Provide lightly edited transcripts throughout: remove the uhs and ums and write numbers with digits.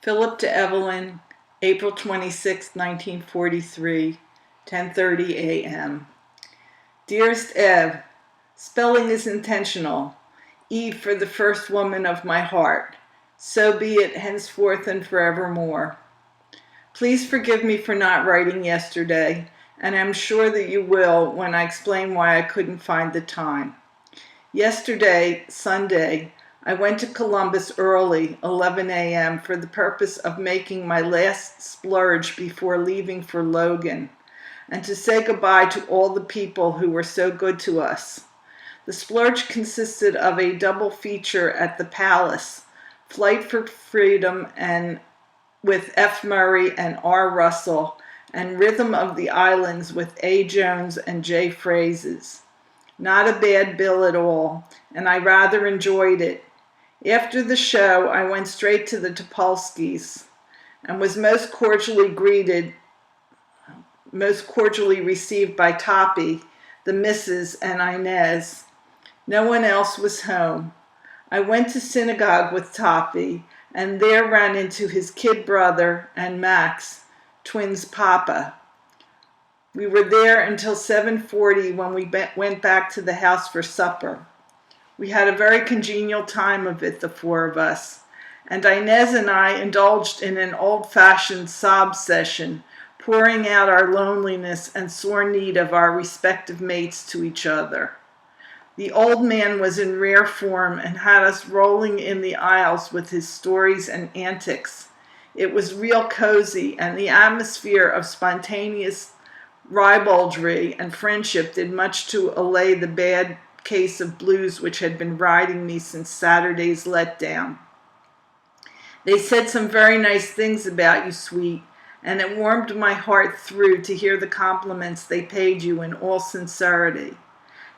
Philip to Evelyn, April 26, 1943, 10:30 a.m. Dearest Ev, spelling is intentional. Eve for the first woman of my heart. So be it henceforth and forevermore. Please forgive me for not writing yesterday, and I'm sure that you will when I explain why I couldn't find the time. Yesterday, Sunday, I went to Columbus early, 11 a.m., for the purpose of making my last splurge before leaving for Logan, and to say goodbye to all the people who were so good to us. The splurge consisted of a double feature at the Palace, Flight for Freedom and with F. Murray and R. Russell, and Rhythm of the Islands with A. Jones and J. Phrases. Not a bad bill at all, and I rather enjoyed it. After the show, I went straight to the Topolskis and was most cordially received by Toppy, the Misses, and Inez. No one else was home. I went to synagogue with Toppy, and there ran into his kid brother and Max, twins' papa. We were there until 7:40 when we went back to the house for supper. We had a very congenial time of it, the four of us, and Inez and I indulged in an old-fashioned sob session, pouring out our loneliness and sore need of our respective mates to each other. The old man was in rare form and had us rolling in the aisles with his stories and antics. It was real cozy, and the atmosphere of spontaneous ribaldry and friendship did much to allay the bad case of blues which had been riding me since Saturday's letdown. They said some very nice things about you, sweet, and it warmed my heart through to hear the compliments they paid you in all sincerity.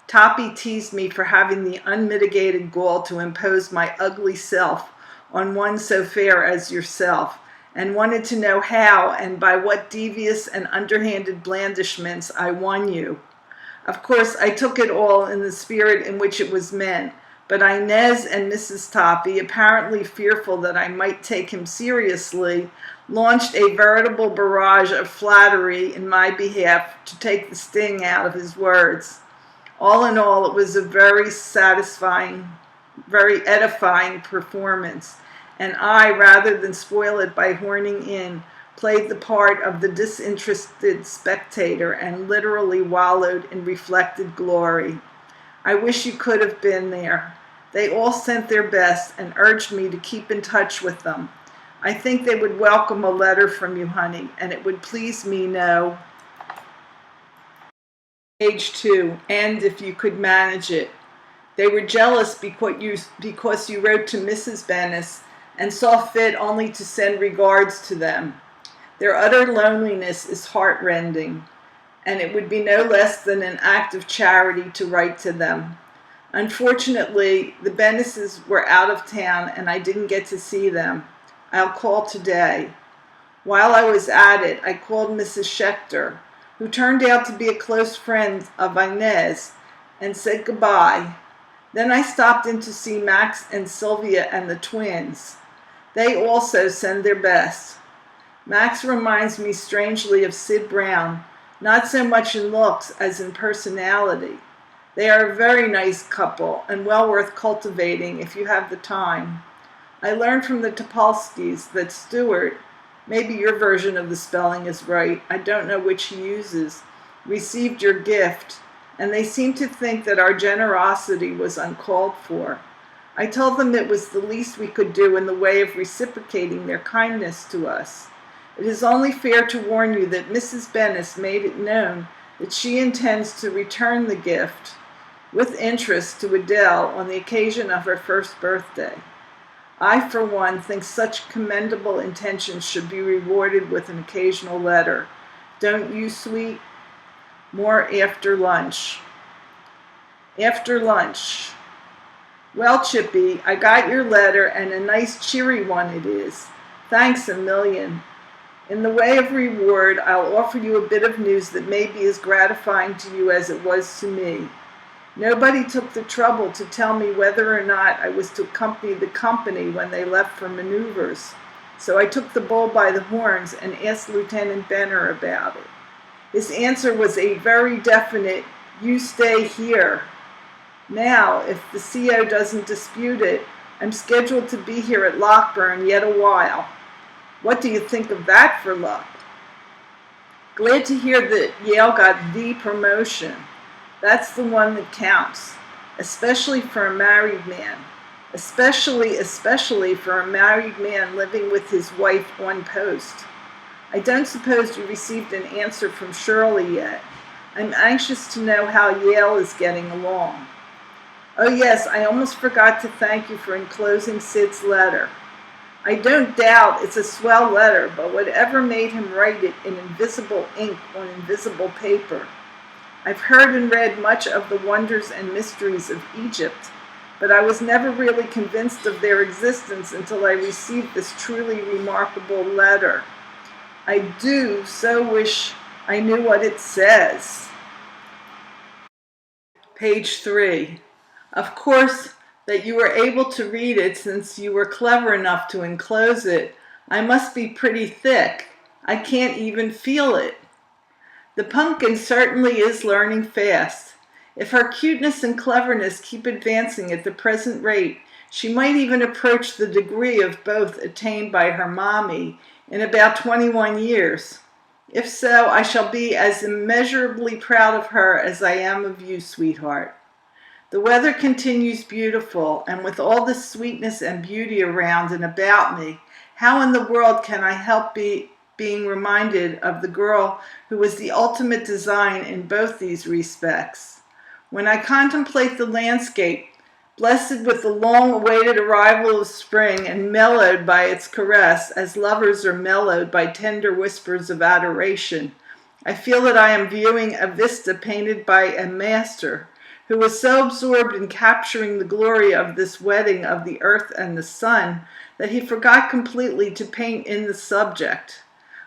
Toppy teased me for having the unmitigated gall to impose my ugly self on one so fair as yourself, and wanted to know how and by what devious and underhanded blandishments I won you. Of course, I took it all in the spirit in which it was meant, but Inez and Mrs. Toppy, apparently fearful that I might take him seriously, launched a veritable barrage of flattery in my behalf to take the sting out of his words. All in all, it was a very satisfying, very edifying performance, and I, rather than spoil it by horning in, played the part of the disinterested spectator and literally wallowed in reflected glory. I wish you could have been there. They all sent their best and urged me to keep in touch with them. I think they would welcome a letter from you, honey, and it would please me no. Page 2, and if you could manage it. They were jealous because you wrote to Mrs. Bennis and saw fit only to send regards to them. Their utter loneliness is heartrending, and it would be no less than an act of charity to write to them. Unfortunately, the Bennises were out of town and I didn't get to see them. I'll call today. While I was at it, I called Mrs. Schechter, who turned out to be a close friend of Inez, and said goodbye. Then I stopped in to see Max and Sylvia and the twins. They also send their best. Max reminds me strangely of Sid Brown, not so much in looks as in personality. They are a very nice couple and well worth cultivating if you have the time. I learned from the Topolskis that Stuart, maybe your version of the spelling is right, I don't know which he uses, received your gift, and they seem to think that our generosity was uncalled for. I told them it was the least we could do in the way of reciprocating their kindness to us. It is only fair to warn you that Mrs. Bennis made it known that she intends to return the gift with interest to Adele on the occasion of her first birthday. I, for one, think such commendable intentions should be rewarded with an occasional letter. Don't you, sweet? More after lunch. After lunch. Well, Chippy, I got your letter, and a nice cheery one it is. Thanks a million. In the way of reward, I'll offer you a bit of news that may be as gratifying to you as it was to me. Nobody took the trouble to tell me whether or not I was to accompany the company when they left for maneuvers. So I took the bull by the horns and asked Lieutenant Benner about it. His answer was a very definite, "You stay here." Now, if the CO doesn't dispute it, I'm scheduled to be here at Lockburn yet a while. What do you think of that for luck? Glad to hear that Yale got the promotion. That's the one that counts, especially for a married man. Especially for a married man living with his wife on post. I don't suppose you received an answer from Shirley yet. I'm anxious to know how Yale is getting along. Oh yes, I almost forgot to thank you for enclosing Sid's letter. I don't doubt it's a swell letter, but whatever made him write it in invisible ink on invisible paper? I've heard and read much of the wonders and mysteries of Egypt, but I was never really convinced of their existence until I received this truly remarkable letter. I do so wish I knew what it says. Page 3. Of course, that you were able to read it since you were clever enough to enclose it. I must be pretty thick. I can't even feel it. The pumpkin certainly is learning fast. If her cuteness and cleverness keep advancing at the present rate, she might even approach the degree of both attained by her mommy in about 21 years. If so, I shall be as immeasurably proud of her as I am of you, sweetheart. The weather continues beautiful, and with all this sweetness and beauty around and about me, how in the world can I help being reminded of the girl who was the ultimate design in both these respects? When I contemplate the landscape, blessed with the long-awaited arrival of spring and mellowed by its caress, as lovers are mellowed by tender whispers of adoration, I feel that I am viewing a vista painted by a master who was so absorbed in capturing the glory of this wedding of the earth and the sun that he forgot completely to paint in the subject.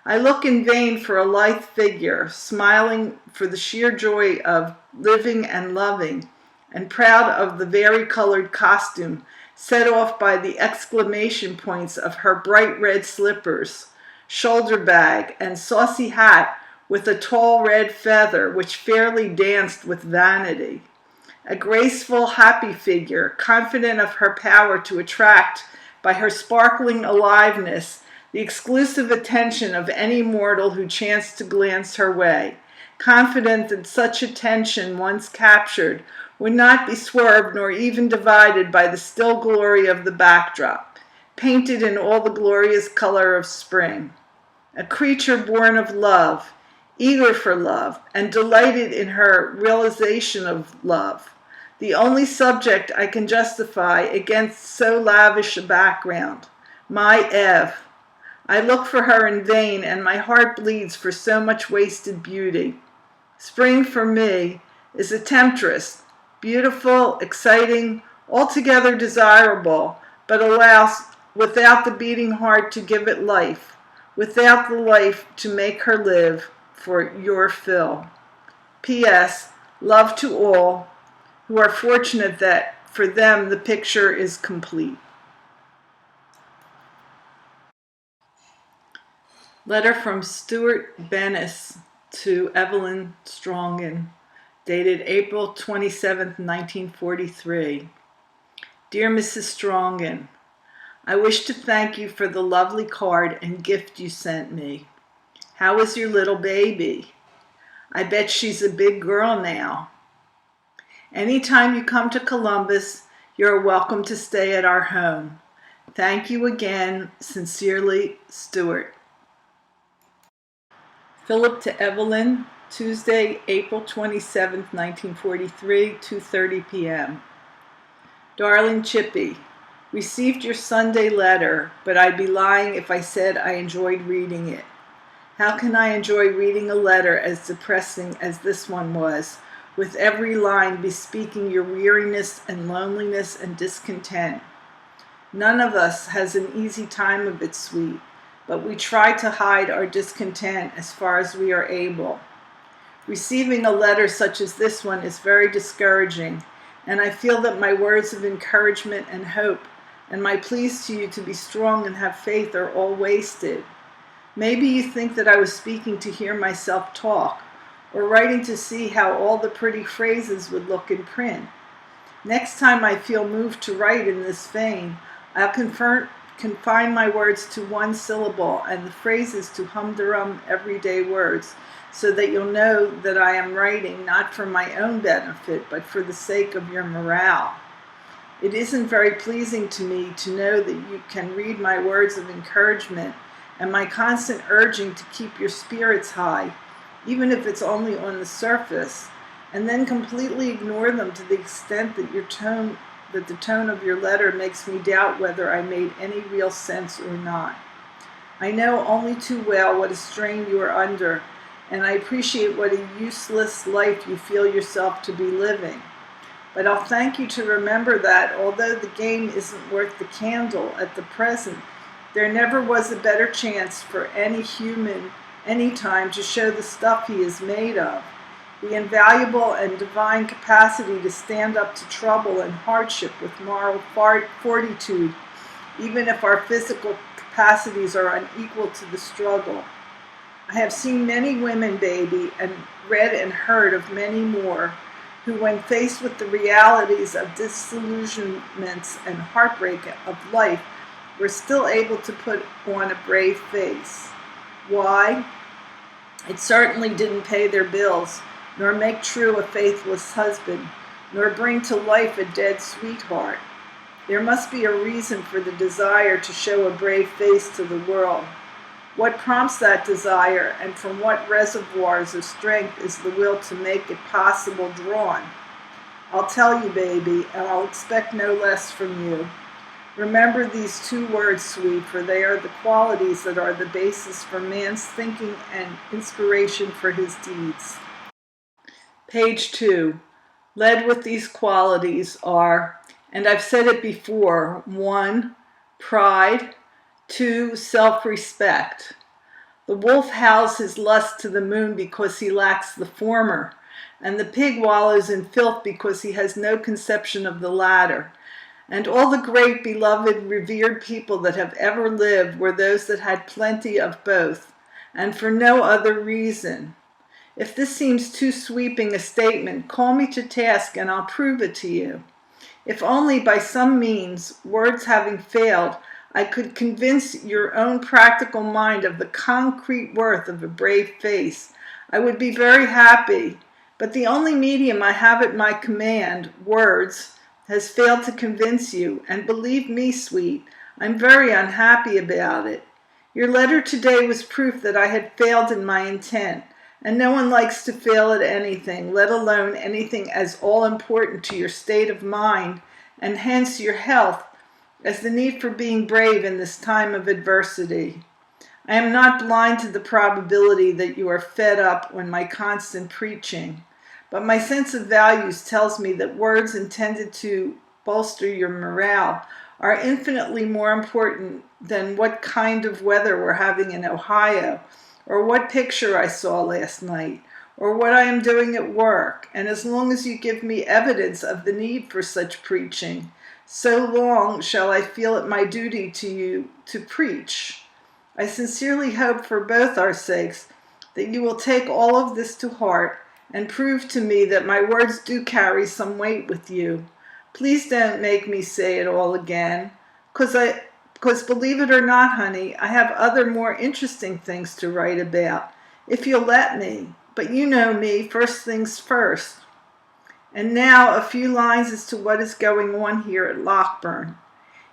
I look in vain for a lithe figure, smiling for the sheer joy of living and loving, and proud of the vari-colored costume set off by the exclamation points of her bright red slippers, shoulder bag, and saucy hat with a tall red feather which fairly danced with vanity. A graceful, happy figure, confident of her power to attract by her sparkling aliveness the exclusive attention of any mortal who chanced to glance her way, confident that such attention, once captured, would not be swerved nor even divided by the still glory of the backdrop, painted in all the glorious color of spring. A creature born of love, eager for love, and delighted in her realization of love. The only subject I can justify against so lavish a background. My Eve. I look for her in vain, and my heart bleeds for so much wasted beauty. Spring for me is a temptress, beautiful, exciting, altogether desirable, but alas, without the beating heart to give it life, without the life to make her live, for your Phil. P.S. Love to all who are fortunate that for them the picture is complete. Letter from Stuart Bennis to Evelyn Strongen, dated April 27, 1943. Dear Mrs. Strongen, I wish to thank you for the lovely card and gift you sent me. How is your little baby? I bet she's a big girl now. Anytime you come to Columbus, you're welcome to stay at our home. Thank you again. Sincerely, Stuart. Philip to Evelyn, Tuesday, April 27, 1943, 2:30 p.m. Darling Chippy, received your Sunday letter, but I'd be lying if I said I enjoyed reading it. How can I enjoy reading a letter as depressing as this one was, with every line bespeaking your weariness and loneliness and discontent? None of us has an easy time of it, sweet, but we try to hide our discontent as far as we are able. Receiving a letter such as this one is very discouraging, and I feel that my words of encouragement and hope and my pleas to you to be strong and have faith are all wasted. Maybe you think that I was speaking to hear myself talk, or writing to see how all the pretty phrases would look in print. Next time I feel moved to write in this vein, I'll confine my words to one syllable and the phrases to humdrum everyday words, so that you'll know that I am writing not for my own benefit, but for the sake of your morale. It isn't very pleasing to me to know that you can read my words of encouragement and my constant urging to keep your spirits high, even if it's only on the surface, and then completely ignore them to the extent that the tone of your letter makes me doubt whether I made any real sense or not. I know only too well what a strain you are under, and I appreciate what a useless life you feel yourself to be living. But I'll thank you to remember that, although the game isn't worth the candle at the present, there never was a better chance for any human any time to show the stuff he is made of, the invaluable and divine capacity to stand up to trouble and hardship with moral fortitude, even if our physical capacities are unequal to the struggle. I have seen many women, baby, and read and heard of many more, who, when faced with the realities of disillusionments and heartbreak of life, were still able to put on a brave face. Why? It certainly didn't pay their bills, nor make true a faithless husband, nor bring to life a dead sweetheart. There must be a reason for the desire to show a brave face to the world. What prompts that desire, and from what reservoirs of strength is the will to make it possible drawn? I'll tell you, baby, and I'll expect no less from you. Remember these 2 words, sweet, for they are the qualities that are the basis for man's thinking and inspiration for his deeds. Page 2. Led with these qualities are, and I've said it before, 1. Pride, 2. Self-respect. The wolf howls his lust to the moon because he lacks the former, and the pig wallows in filth because he has no conception of the latter. And all the great, beloved, revered people that have ever lived were those that had plenty of both, and for no other reason. If this seems too sweeping a statement, call me to task and I'll prove it to you. If only by some means, words having failed, I could convince your own practical mind of the concrete worth of a brave face, I would be very happy. But the only medium I have at my command, words, has failed to convince you, and believe me, sweet, I'm very unhappy about it. Your letter today was proof that I had failed in my intent, and no one likes to fail at anything, let alone anything as all-important to your state of mind, and hence your health, as the need for being brave in this time of adversity. I am not blind to the probability that you are fed up on my constant preaching, but my sense of values tells me that words intended to bolster your morale are infinitely more important than what kind of weather we're having in Ohio, or what picture I saw last night, or what I am doing at work. And as long as you give me evidence of the need for such preaching, so long shall I feel it my duty to you to preach. I sincerely hope for both our sakes that you will take all of this to heart and prove to me that my words do carry some weight with you. Please don't make me say it all again, because believe it or not, honey, I have other more interesting things to write about, if you'll let me. But you know me, first things first. And now a few lines as to what is going on here at Lockburn.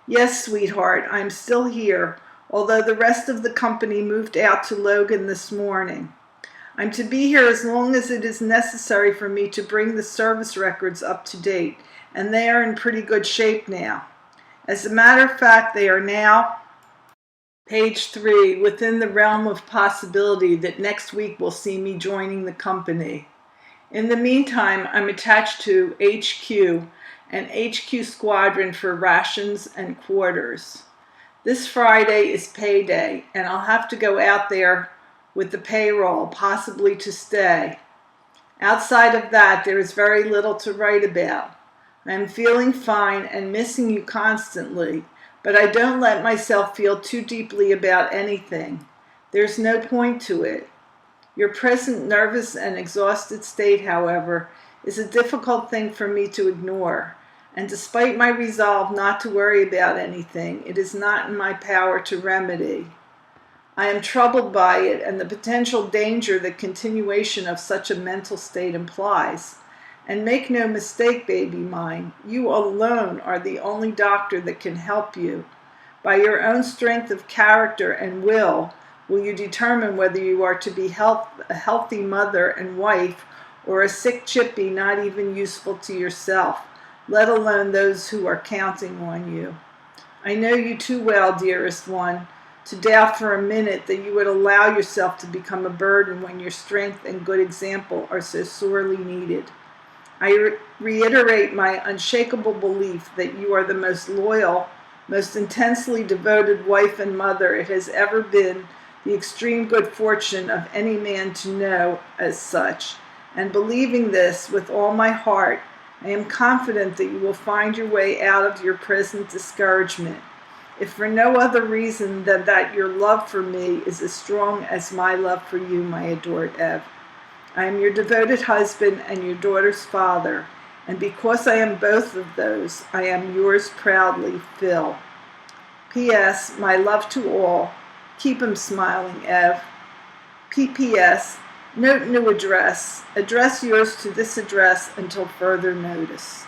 Yes, sweetheart, I'm still here, although the rest of the company moved out to Logan this morning. I'm to be here as long as it is necessary for me to bring the service records up to date, and they are in pretty good shape now. As a matter of fact, they are now, page 3, within the realm of possibility that next week will see me joining the company. In the meantime, I'm attached to HQ, an HQ squadron for rations and quarters. This Friday is payday, and I'll have to go out there with the payroll, possibly to stay. Outside of that, there is very little to write about. I am feeling fine and missing you constantly, but I don't let myself feel too deeply about anything. There's no point to it. Your present nervous and exhausted state, however, is a difficult thing for me to ignore, and despite my resolve not to worry about anything, it is not in my power to remedy. I am troubled by it and the potential danger the continuation of such a mental state implies. And make no mistake, baby mine, you alone are the only doctor that can help you. By your own strength of character and will you determine whether you are to be a healthy mother and wife or a sick chippy not even useful to yourself, let alone those who are counting on you. I know you too well, dearest one, to doubt for a minute that you would allow yourself to become a burden when your strength and good example are so sorely needed. I reiterate my unshakable belief that you are the most loyal, most intensely devoted wife and mother it has ever been the extreme good fortune of any man to know as such, and believing this with all my heart, I am confident that you will find your way out of your present discouragement, if for no other reason than that your love for me is as strong as my love for you, my adored Ev. I am your devoted husband and your daughter's father, and because I am both of those, I am yours proudly, Phil. P.S. My love to all. Keep 'em smiling, Ev. P.P.S. Note new address. Address yours to this address until further notice.